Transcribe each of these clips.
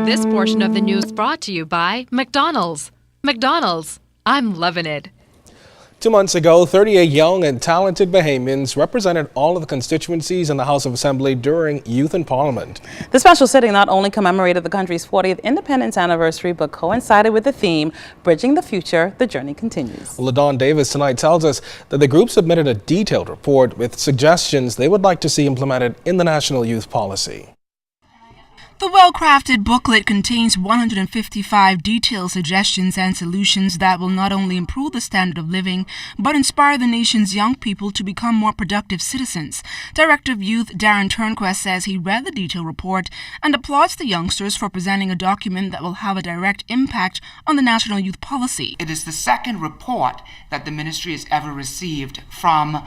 This portion of the news brought to you by McDonald's. McDonald's, I'm loving it. 2 months ago, 38 young and talented Bahamians represented all of the constituencies in the House of Assembly during Youth in Parliament. The special sitting not only commemorated the country's 40th independence anniversary, but coincided with the theme, Bridging the Future, the Journey Continues. LaDawn Davis tonight tells us that the group submitted a detailed report with suggestions they would like to see implemented in the national youth policy. The well-crafted booklet contains 155 detailed suggestions and solutions that will not only improve the standard of living, but inspire the nation's young people to become more productive citizens. Director of Youth Darren Turnquest says he read the detailed report and applauds the youngsters for presenting a document that will have a direct impact on the national youth policy. It is the second report that the ministry has ever received from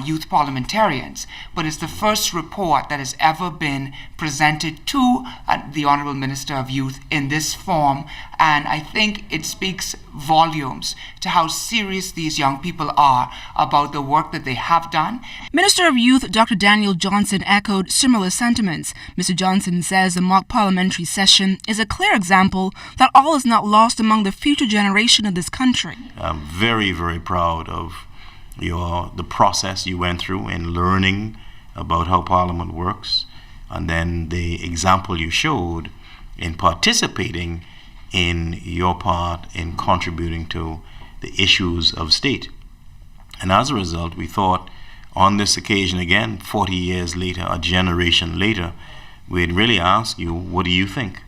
youth parliamentarians, but it's the first report that has ever been presented to the Honourable Minister of Youth in this form, and I think it speaks volumes to how serious these young people are about the work that they have done. Minister of Youth Dr. Daniel Johnson echoed similar sentiments. Mr. Johnson says the mock parliamentary session is a clear example that all is not lost among the future generation of this country. I'm very, very proud of the process you went through in learning about how Parliament works, and then the example you showed in participating in your part in contributing to the issues of state. And as a result, we thought on this occasion again, 40 years later, a generation later, we'd really ask you, what do you think?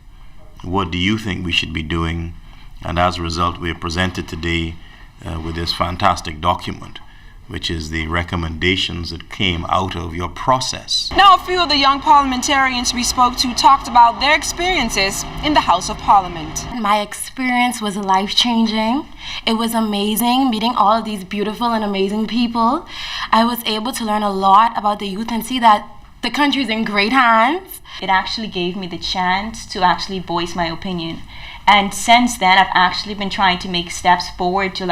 What do you think we should be doing? And as a result, we are presented today with this fantastic document, which is the recommendations that came out of your process. Now, a few of the young parliamentarians we spoke to talked about their experiences in the House of Parliament. My experience was life-changing. It was amazing meeting all of these beautiful and amazing people. I was able to learn a lot about the youth and see that the country is in great hands. It actually gave me the chance to actually voice my opinion. And since then, I've actually been trying to make steps forward to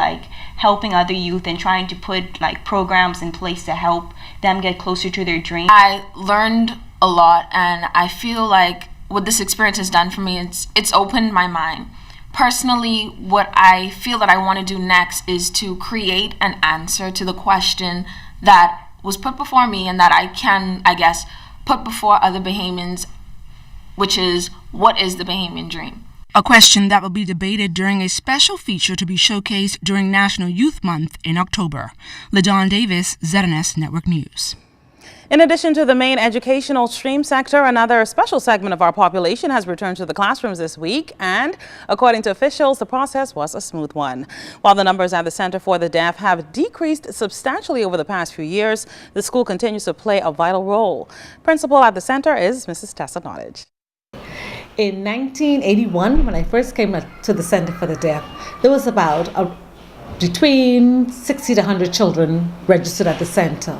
helping other youth and trying to put programs in place to help them get closer to their dreams. I learned a lot, and I feel like what this experience has done for me, it's opened my mind. Personally, what I feel that I want to do next is to create an answer to the question that was put before me and that I can, put before other Bahamians, which is, what is the Bahamian dream? A question that will be debated during a special feature to be showcased during National Youth Month in October. LaDawn Davis, ZNS Network News. In addition to the main educational stream sector, another special segment of our population has returned to the classrooms this week, and according to officials, the process was a smooth one. While the numbers at the Center for the Deaf have decreased substantially over the past few years, the school continues to play a vital role. Principal at the center is Mrs. Tessa Nottage. In 1981, when I first came to the Center for the Deaf, there was about between 60 to 100 children registered at the center.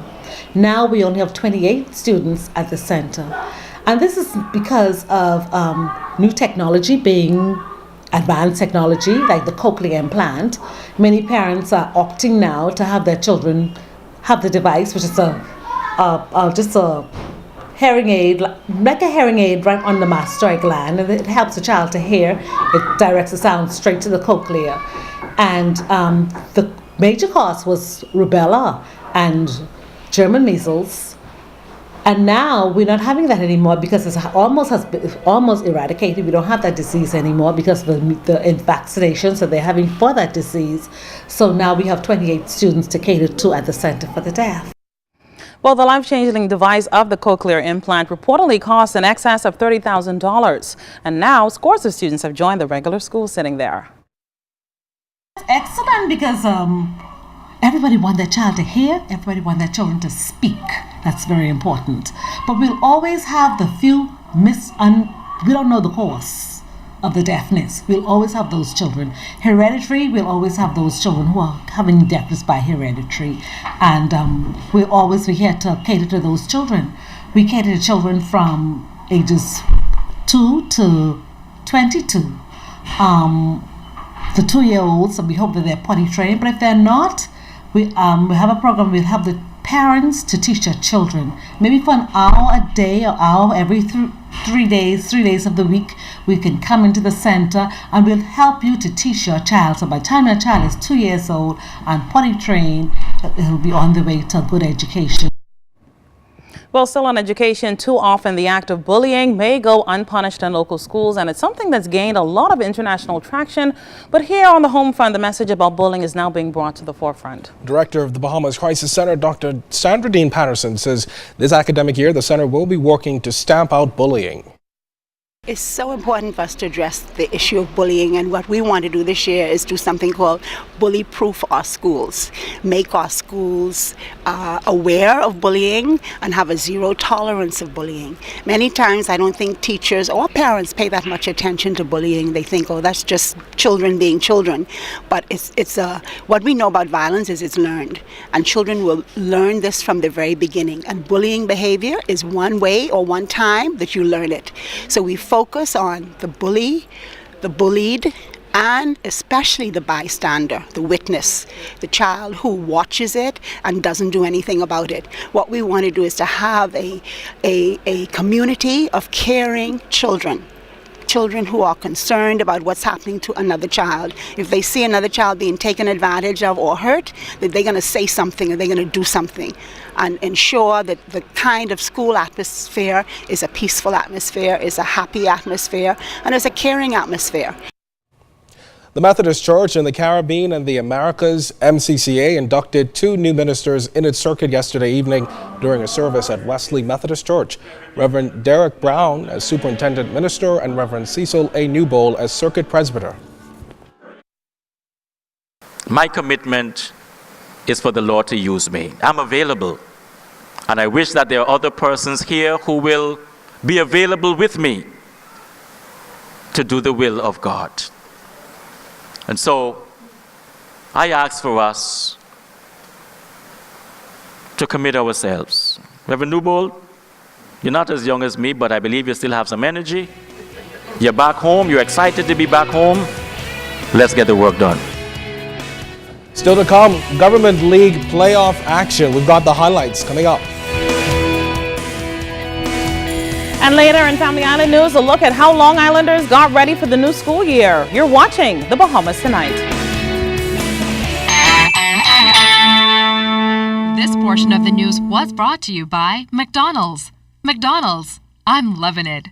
Now we only have 28 students at the center. And this is because of new technology being advanced technology, like the cochlear implant. Many parents are opting now to have their children have the device, which is just a hearing aid, like a hearing aid right on the mastoid gland, and it helps the child to hear. It directs the sound straight to the cochlea. And the major cause was rubella and German measles. And now we're not having that anymore because it's almost eradicated. We don't have that disease anymore because of the vaccinations that they're having for that disease. So now we have 28 students to cater to at the Center for the Deaf. Well, the life-changing device of the cochlear implant reportedly cost in excess of $30,000. And now scores of students have joined the regular school sitting there. Excellent, because everybody wants their child to hear, everybody wants their children to speak. That's very important. But we'll always have the few we don't know the cause of the deafness. We'll always have those children. Hereditary, we'll always have those children who are having deafness by hereditary. And we'll always be here to cater to those children. We cater to children from ages 2 to 22. The 2-year-olds, we hope that they're potty trained, but if they're not, we have a program. We'll have the parents to teach their children, maybe for an hour a day or hour every 3 days of the week. We can come into the center and we'll help you to teach your child. So by the time your child is 2 years old and potty trained, he'll be on the way to a good education. Well, still on education, too often the act of bullying may go unpunished in local schools, and it's something that's gained a lot of international traction. But here on the home front, the message about bullying is now being brought to the forefront. Director of the Bahamas Crisis Center, Dr. Sandra Dean Patterson, says this academic year the center will be working to stamp out bullying. It's so important for us to address the issue of bullying, and what we want to do this year is do something called bully-proof our schools. Make our schools aware of bullying and have a zero tolerance of bullying. Many times I don't think teachers or parents pay that much attention to bullying. They think, oh, that's just children being children. But what we know about violence is it's learned, and children will learn this from the very beginning. And bullying behavior is one way or one time that you learn it. So we focus on the bully, the bullied, and especially the bystander, the witness, the child who watches it and doesn't do anything about it. What we want to do is to have a community of caring children who are concerned about what's happening to another child. If they see another child being taken advantage of or hurt, that they're going to say something or they're going to do something, and ensure that the kind of school atmosphere is a peaceful atmosphere, is a happy atmosphere, and is a caring atmosphere. The Methodist Church in the Caribbean and the Americas, MCCA, inducted 2 new ministers in its circuit yesterday evening during a service at Wesley Methodist Church. Reverend Derek Brown as Superintendent Minister and Reverend Cecil A. Newbold as Circuit Presbyter. My commitment is for the Lord to use me. I'm available, and I wish that there are other persons here who will be available with me to do the will of God. And so I ask for us to commit ourselves. Reverend Newbold, you're not as young as me, but I believe you still have some energy. You're back home, you're excited to be back home. Let's get the work done. Still to come, Government League playoff action. We've got the highlights coming up. And later in Family Island News, a look at how Long Islanders got ready for the new school year. You're watching The Bahamas Tonight. This portion of the news was brought to you by McDonald's. McDonald's, I'm loving it.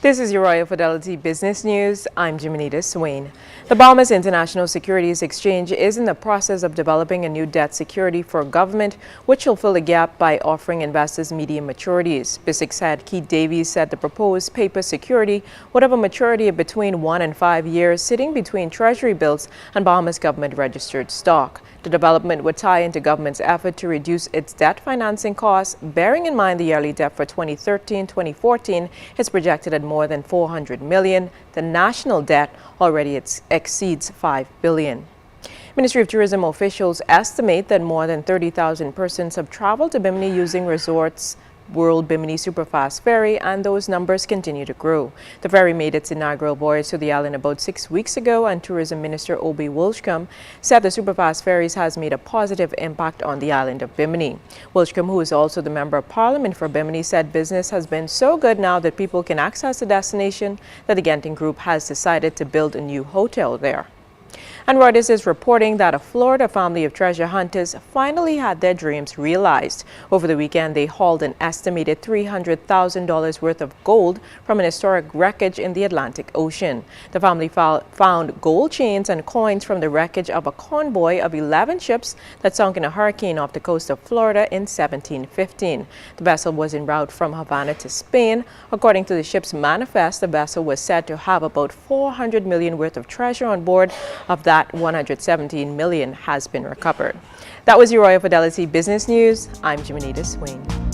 This is your Royal Fidelity Business News. I'm Jimenita Swain. The Bahamas International Securities Exchange is in the process of developing a new debt security for government, which will fill the gap by offering investors medium maturities. BISIC's head Keith Davies said the proposed paper security would have a maturity of between 1 and 5 years, sitting between Treasury bills and Bahamas government-registered stock. The development would tie into government's effort to reduce its debt financing costs, bearing in mind the yearly debt for 2013-2014 is projected at more than $400 million. The national debt already exceeds $5 billion. Ministry of Tourism officials estimate that more than 30,000 persons have traveled to Bimini using Resorts World Bimini Superfast Ferry, and those numbers continue to grow. The ferry made its inaugural voyage to the island about 6 weeks ago, and Tourism Minister Obi Wilchcombe said the Superfast Ferries has made a positive impact on the island of Bimini. Wilchcombe, who is also the Member of Parliament for Bimini, said business has been so good now that people can access the destination that the Genting Group has decided to build a new hotel there. And Reuters is reporting that a Florida family of treasure hunters finally had their dreams realized. Over the weekend, they hauled an estimated $300,000 worth of gold from an historic wreckage in the Atlantic Ocean. The family found gold chains and coins from the wreckage of a convoy of 11 ships that sunk in a hurricane off the coast of Florida in 1715. The vessel was en route from Havana to Spain. According to the ship's manifest, the vessel was said to have about $400 million worth of treasure on board. Of that, $117 million has been recovered. That was your Royal Fidelity Business News. I'm Jimenita Swain.